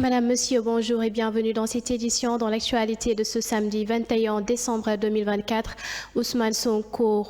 Madame, Monsieur, bonjour et bienvenue dans cette édition dans l'actualité de ce samedi 21 décembre 2024. Ousmane Sonko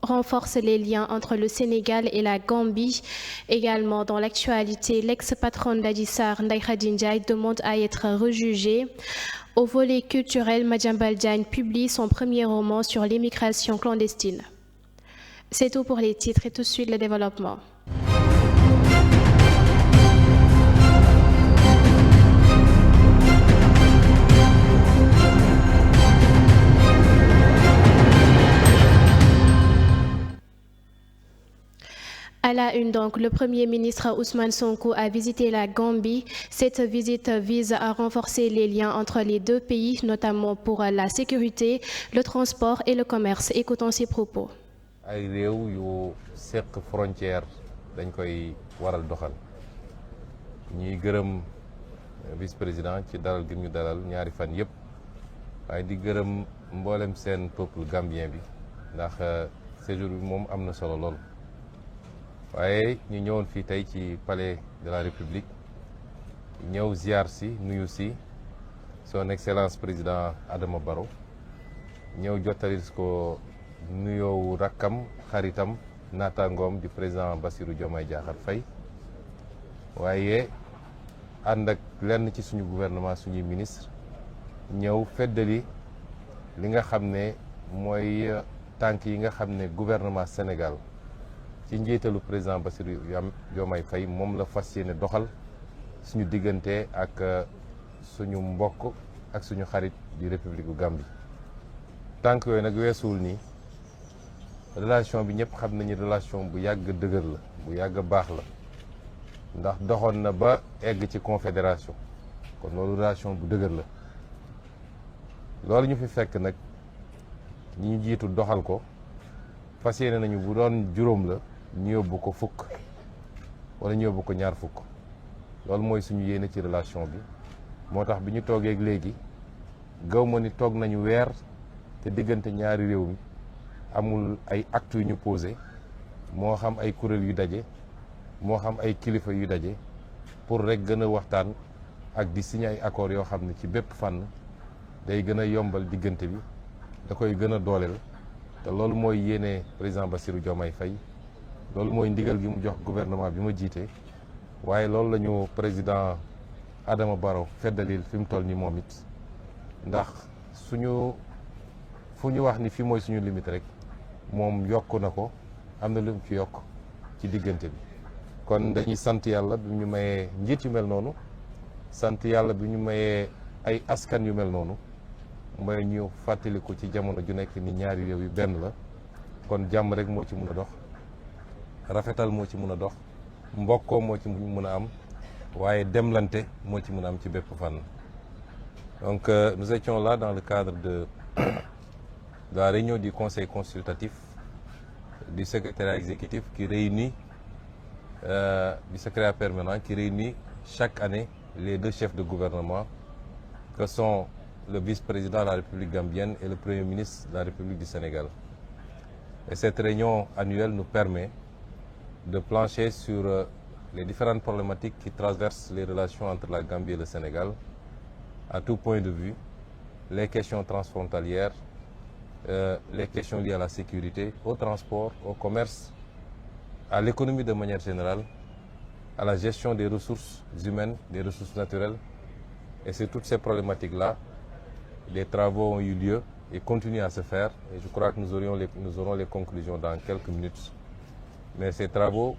renforce les liens entre le Sénégal et la Gambie. Également dans l'actualité, l'ex-patronne d'Adji Sarr, Ndeye Khady Ndiaye, demande à être rejugée. Au volet culturel, Madiambal Diagne publie son premier roman sur l'immigration clandestine. C'est tout pour les titres et tout de suite le développement. À la une donc, le Premier ministre Ousmane Sonko a visité la Gambie. Cette visite vise à renforcer les liens entre les deux pays, notamment pour la sécurité, le transport et le commerce. Écoutons ses propos. ay réew yu seq frontière dañ koy waral doxal ñuy gërëm vice-président ci dalal gi ñu dalal ñaari fan yëpp waaye di gërëm mboolem seen peuple gambien bi ndax séjour bi moom am na solo lool. waaye ñu ñëwoon fii tey ci palais de la République ñëw ziar si nuyu si son excellence président Adama Barrow ñëw jottali ko nuyoowu rakkam xaritam naataangoom di président Bassirou Diomaye Diakhar Faye waaye ànd ak lenn ci suñu gouvernement suñuy ministre ñëw feddali li nga xam ne mooy tànk yi nga xam ne gouvernement Sénégal ci njiitalu président Bassirou Diomaye Faye moom la fas yéene doxal suñu diggante ak suñu mbokk ak suñu xarit di République bu Gambie tànk yooyu nag weesuwul nii relation bi ñëpp xam nañu relation bu yàgg dëgër la bu yàgg baax la ndax doxoon na ba egg ci confédération kon loolu relation bu dëgër la loolu ñu fi fekk nag ñi ñu jiitu doxal ko fas yéene nañu bu doon juróom la ñu yóbbu ko fukk wala ñu yóbbu ko ñaar fukk loolu mooy suñu yéene ci relation bi moo tax bi ñu toogeeg léegi gaw ma ni toog nañu weer te diggante ñaari réew mi amul ay actes yu ñu posé moo xam ay kuréel yu daje moo xam ay kilifa yu daje pour rek gën a waxtaan ak di signé ay accords yoo xam ne ci bépp fànn day gën a yombal diggante bi da koy gën a dooleel te loolu mooy yéene président Bassirou Diomaye Faye loolu mooy ndigal gi mu jox gouvernement bi ma jiite waaye loolu la ñu président Adama Barrow feddalil fi mu toll ni moom it ndax fu ñu wax ni fii mooy suñu limite rek moom yokk na ko am na lu mu ci yokk ci diggante bi kon dañuy sant yàlla bi ñu mayee njiit yu mel noonu sant yàlla bi ñu mayee ay askan yu mel noonu mooy ñu fàttaliku ci jamono ju nekk ni ñaari réew yi benn la kon jàmm rek moo ci mun a dox rafetal moo ci mun a dox mbokkoo moo ci mun a am waaye demlante moo ci mun a am ci bépp fànn donc nous étions là dans le cadre de la réunion du conseil consultatif du secrétariat exécutif qui réunit du secrétariat permanent qui réunit chaque année les deux chefs de gouvernement que sont le vice-président de la République gambienne et le premier ministre de la République du Sénégal. Et cette réunion annuelle nous permet de plancher sur les différentes problématiques qui traversent les relations entre la Gambie et le Sénégal, à tout point de vue, les questions transfrontalières, les questions liées à la sécurité, au transport, au commerce, à l'économie de manière générale, à la gestion des ressources humaines, des ressources naturelles. Et c'est toutes ces problématiques-là. Les travaux ont eu lieu et continuent à se faire. Et je crois que nous aurons les conclusions dans quelques minutes. Mais ces travaux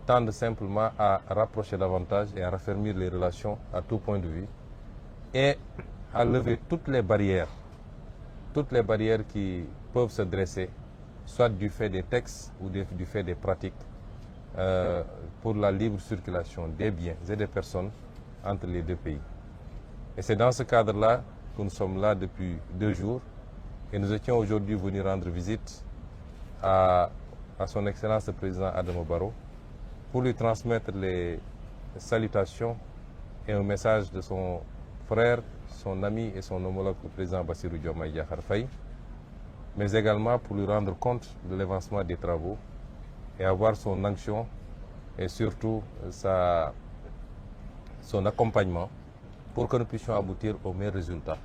tendent simplement à rapprocher davantage et à raffermir les relations à tout point de vue et à lever toutes les barrières qui peuvent se dresser, soit du fait des textes ou du fait des pratiques, pour la libre circulation des biens et des personnes entre les deux pays. Et c'est dans ce cadre-là que nous sommes là depuis 2 jours et nous étions aujourd'hui venus rendre visite à son Excellence le Président Adama Barrow pour lui transmettre les salutations et un message de son frère, son ami et son homologue, le Président Bassirou Diomaye Diakhar Faye, mais également pour lui rendre compte de l'avancement des travaux et avoir son onction et surtout son accompagnement pour que nous puissions aboutir aux meilleurs résultats.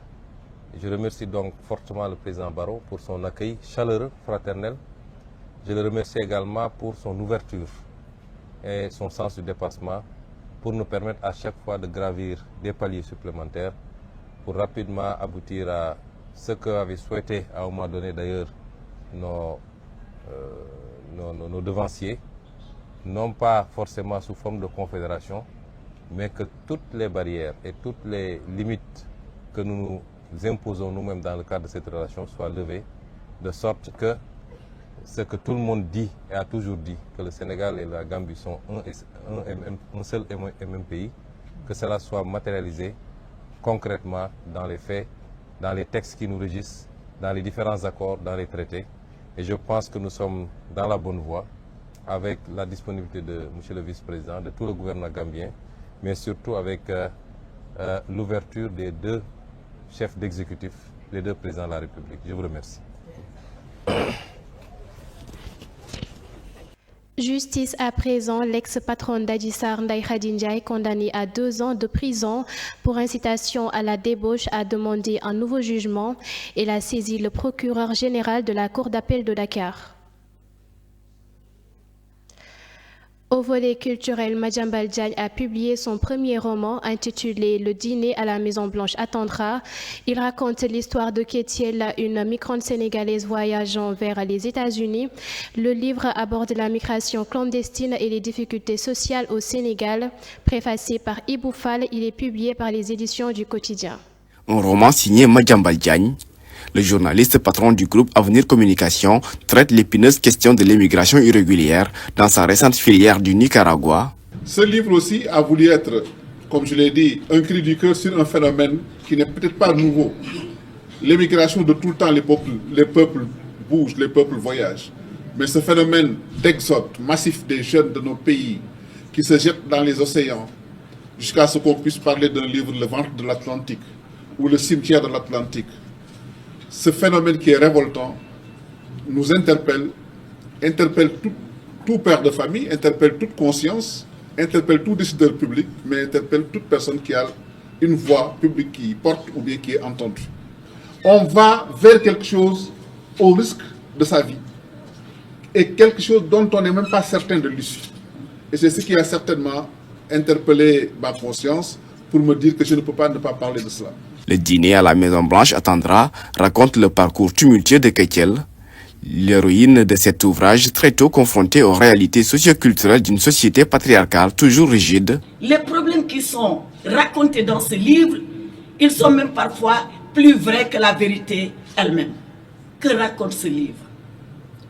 Et je remercie donc fortement le président Barrow pour son accueil chaleureux, fraternel. Je le remercie également pour son ouverture et son sens du dépassement pour nous permettre à chaque fois de gravir des paliers supplémentaires pour rapidement aboutir à ce qu'avaient souhaité à un moment donné d'ailleurs nos devanciers, non pas forcément sous forme de confédération, mais que toutes les barrières et toutes les limites que nous nous imposons nous-mêmes dans le cadre de cette relation soient levées, de sorte que ce que tout le monde dit et a toujours dit, que le Sénégal et la Gambie sont un seul et même pays, que cela soit matérialisé concrètement dans les faits, dans les textes qui nous régissent, dans les différents accords, dans les traités. Et je pense que nous sommes dans la bonne voie avec la disponibilité de M. le vice-président, de tout le gouvernement gambien, mais surtout avec l'ouverture des deux chefs d'exécutif, les deux présidents de la République. Je vous remercie. Justice à présent, l'ex-patronne d'Adji Sarr, Ndeye Khady Ndiaye, condamnée à 2 ans de prison pour incitation à la débauche, a demandé un nouveau jugement. Elle a saisi le procureur général de la Cour d'appel de Dakar. Au volet culturel, Madiambal Diagne a publié son premier roman intitulé « Le dîner à la Maison-Blanche attendra ». Il raconte l'histoire de Kétiel, une migrante sénégalaise voyageant vers les États-Unis. Le livre aborde la migration clandestine et les difficultés sociales au Sénégal. Préfacé par Ibou Fall, il est publié par les éditions du Quotidien. Un roman signé Madiambal Diagne. Le journaliste patron du groupe Avenir Communication traite l'épineuse question de l'immigration irrégulière dans sa récente filière du Nicaragua. Ce livre aussi a voulu être, comme je l'ai dit, un cri du cœur sur un phénomène qui n'est peut-être pas nouveau. L'immigration de tout le temps, les peuples bougent, les peuples voyagent. Mais ce phénomène d'exode massif des jeunes de nos pays qui se jettent dans les océans jusqu'à ce qu'on puisse parler d'un livre, Le ventre de l'Atlantique ou Le cimetière de l'Atlantique. Ce phénomène qui est révoltant nous interpelle tout père de famille, interpelle toute conscience, interpelle tout décideur public, mais interpelle toute personne qui a une voix publique qui porte ou bien qui est entendue. On va vers quelque chose au risque de sa vie et quelque chose dont on n'est même pas certain de l'issue. Et c'est ce qui a certainement interpellé ma conscience pour me dire que je ne peux pas ne pas parler de cela. Le dîner à la Maison-Blanche attendra raconte le parcours tumultueux de Kétiel, l'héroïne de cet ouvrage très tôt confrontée aux réalités socioculturelles d'une société patriarcale toujours rigide. Les problèmes qui sont racontés dans ce livre, ils sont même parfois plus vrais que la vérité elle-même. Que raconte ce livre?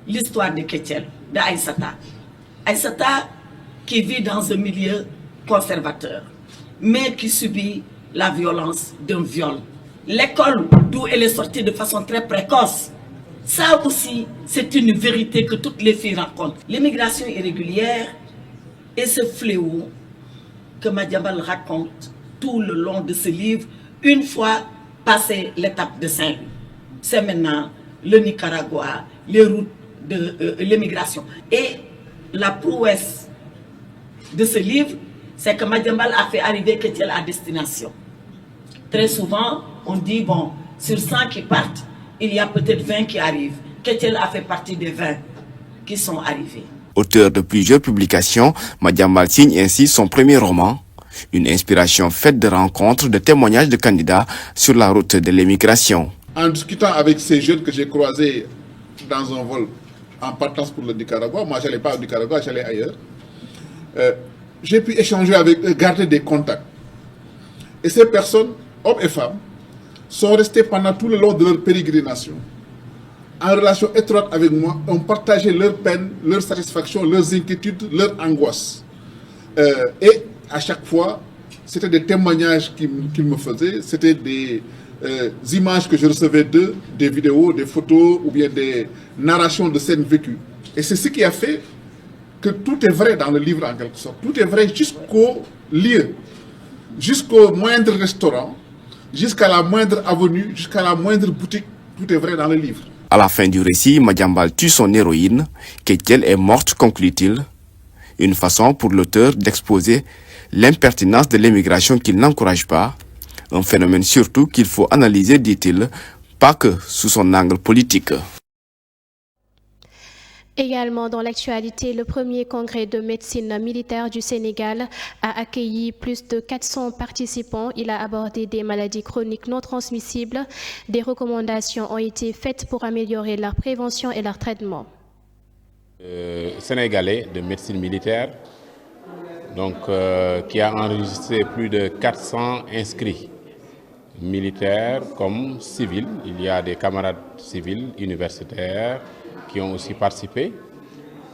L'histoire de Kétiel, de Aïssata. Aïssata qui vit dans un milieu conservateur, mais qui subit la violence d'un viol. L'école d'où elle est sortie de façon très précoce, ça aussi, c'est une vérité que toutes les filles rencontrent. L'immigration irrégulière est ce fléau que Madiambal raconte tout le long de ce livre, une fois passé l'étape de Saint-Louis. C'est maintenant le Nicaragua, les routes de l'immigration. Et la prouesse de ce livre, c'est que Madiambal a fait arriver Kétiel à destination. Très souvent, on dit, bon, sur 100 qui partent, il y a peut-être 20 qui arrivent. Kétiel a fait partie des 20 qui sont arrivés. Auteur de plusieurs publications, Madiambal signe ainsi son premier roman, une inspiration faite de rencontres, de témoignages de candidats sur la route de l'émigration. En discutant avec ces jeunes que j'ai croisés dans un vol en partance pour le Nicaragua, moi je n'allais pas au Nicaragua, j'allais ailleurs, j'ai pu échanger avec eux, garder des contacts. Et ces personnes, hommes et femmes, sont restés pendant tout le long de leur pérégrination en relation étroite avec moi, ont partagé leurs peines, leurs satisfactions, leurs inquiétudes, leurs angoisses. Et à chaque fois, c'était des témoignages qu'ils me faisaient, c'était des images que je recevais d'eux, des vidéos, des photos ou bien des narrations de scènes vécues. Et c'est ce qui a fait que tout est vrai dans le livre en quelque sorte. Tout est vrai jusqu'au lieu, jusqu'au moindre restaurant, jusqu'à la moindre avenue, jusqu'à la moindre boutique. Tout est vrai dans le livre. À la fin du récit, Madiambal tue son héroïne. Kétiel est morte, conclut-il. Une façon pour l'auteur d'exposer l'impertinence de l'immigration qu'il n'encourage pas, un phénomène surtout qu'il faut analyser, dit-il, pas que sous son angle politique. Également dans l'actualité, le premier congrès de médecine militaire du Sénégal a accueilli plus de 400 participants. Il a abordé des maladies chroniques non transmissibles. Des recommandations ont été faites pour améliorer leur prévention et leur traitement. Sénégalais de médecine militaire, donc, qui a enregistré plus de 400 inscrits, militaires comme civils. Il y a des camarades civils, universitaires, qui ont aussi participé.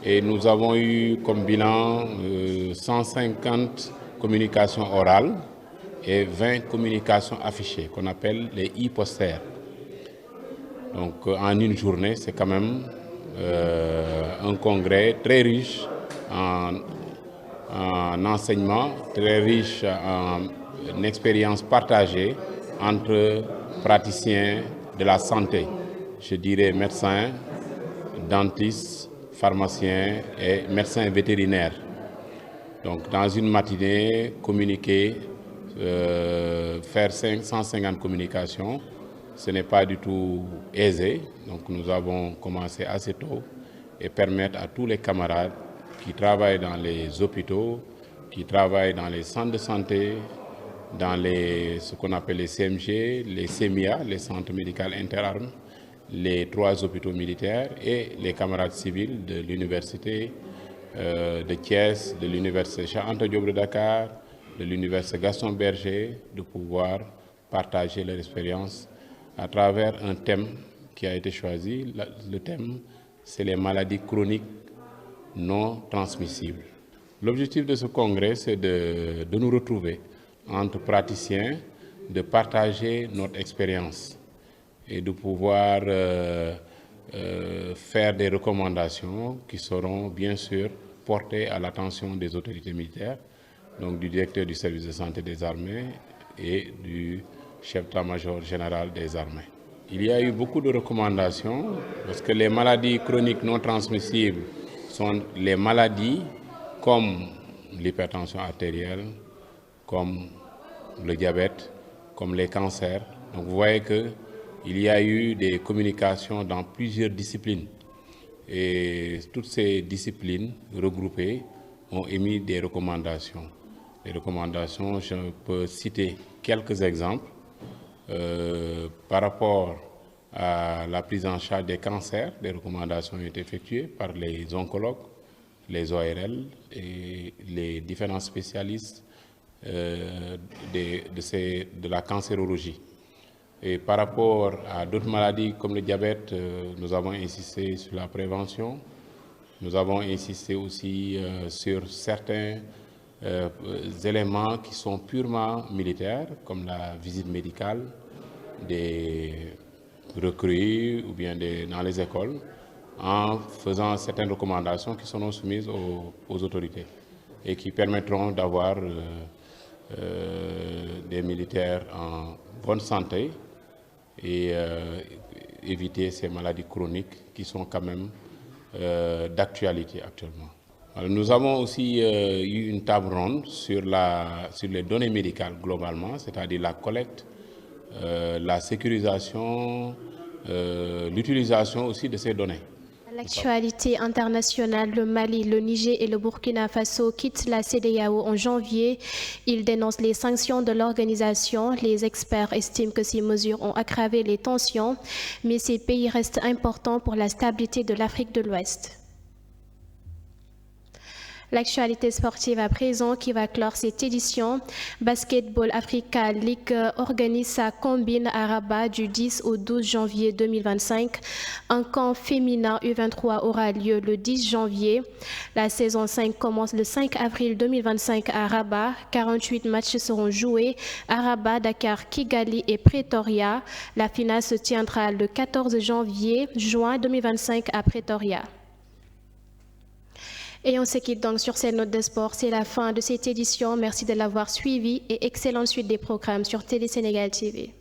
Et nous avons eu comme bilan 150 communications orales et 20 communications affichées, qu'on appelle les e-posters. Donc en une journée, c'est quand même un congrès très riche en enseignement, très riche en expérience partagée entre praticiens de la santé, je dirais médecins, dentistes, pharmaciens et médecins vétérinaires. Donc dans une matinée, communiquer, faire 150 communications, ce n'est pas du tout aisé. Donc nous avons commencé assez tôt et permettre à tous les camarades qui travaillent dans les hôpitaux, qui travaillent dans les centres de santé, dans ce qu'on appelle les CMG, les CEMIA, les centres médicaux interarmes, les 3 hôpitaux militaires et les camarades civils de l'université de Thiès, de l'université Cheikh Anta Diop de Dakar, de l'université Gaston Berger, de pouvoir partager leur expérience à travers un thème qui a été choisi. Le thème, c'est les maladies chroniques non transmissibles. L'objectif de ce congrès, c'est de nous retrouver entre praticiens, de partager notre expérience et de pouvoir faire des recommandations qui seront bien sûr portées à l'attention des autorités militaires, donc du directeur du service de santé des armées et du chef d'état-major général des armées. Il y a eu beaucoup de recommandations parce que les maladies chroniques non transmissibles sont les maladies comme l'hypertension artérielle, comme le diabète, comme les cancers. Donc vous voyez qu'il y a eu des communications dans plusieurs disciplines. Et toutes ces disciplines regroupées ont émis des recommandations. Les recommandations, je peux citer quelques exemples. Par rapport à la prise en charge des cancers, des recommandations ont été effectuées par les oncologues, les ORL et les différents spécialistes de la cancérologie. Et par rapport à d'autres maladies comme le diabète, nous avons insisté sur la prévention. Nous avons insisté aussi sur certains éléments qui sont purement militaires, comme la visite médicale des recrues ou bien dans les écoles, en faisant certaines recommandations qui seront soumises aux autorités et qui permettront d'avoir des militaires en bonne santé et éviter ces maladies chroniques qui sont quand même d'actualité actuellement. Alors, nous avons aussi eu une table ronde sur les données médicales globalement, c'est-à-dire la collecte, la sécurisation, l'utilisation aussi de ces données. L'actualité internationale, le Mali, le Niger et le Burkina Faso quittent la CEDEAO en janvier. Ils dénoncent les sanctions de l'organisation. Les experts estiment que ces mesures ont aggravé les tensions, mais ces pays restent importants pour la stabilité de l'Afrique de l'Ouest. L'actualité sportive à présent qui va clore cette édition. Basketball Africa League organise sa combine à Rabat du 10 au 12 janvier 2025. Un camp féminin U23 aura lieu le 10 janvier. La saison 5 commence le 5 avril 2025 à Rabat. 48 matchs seront joués à Rabat, Dakar, Kigali et Pretoria. La finale se tiendra le 14 juin 2025 à Pretoria. Et on se quitte donc sur cette note de sport. C'est la fin de cette édition. Merci de l'avoir suivi et excellente suite des programmes sur Télé Sénégal TV.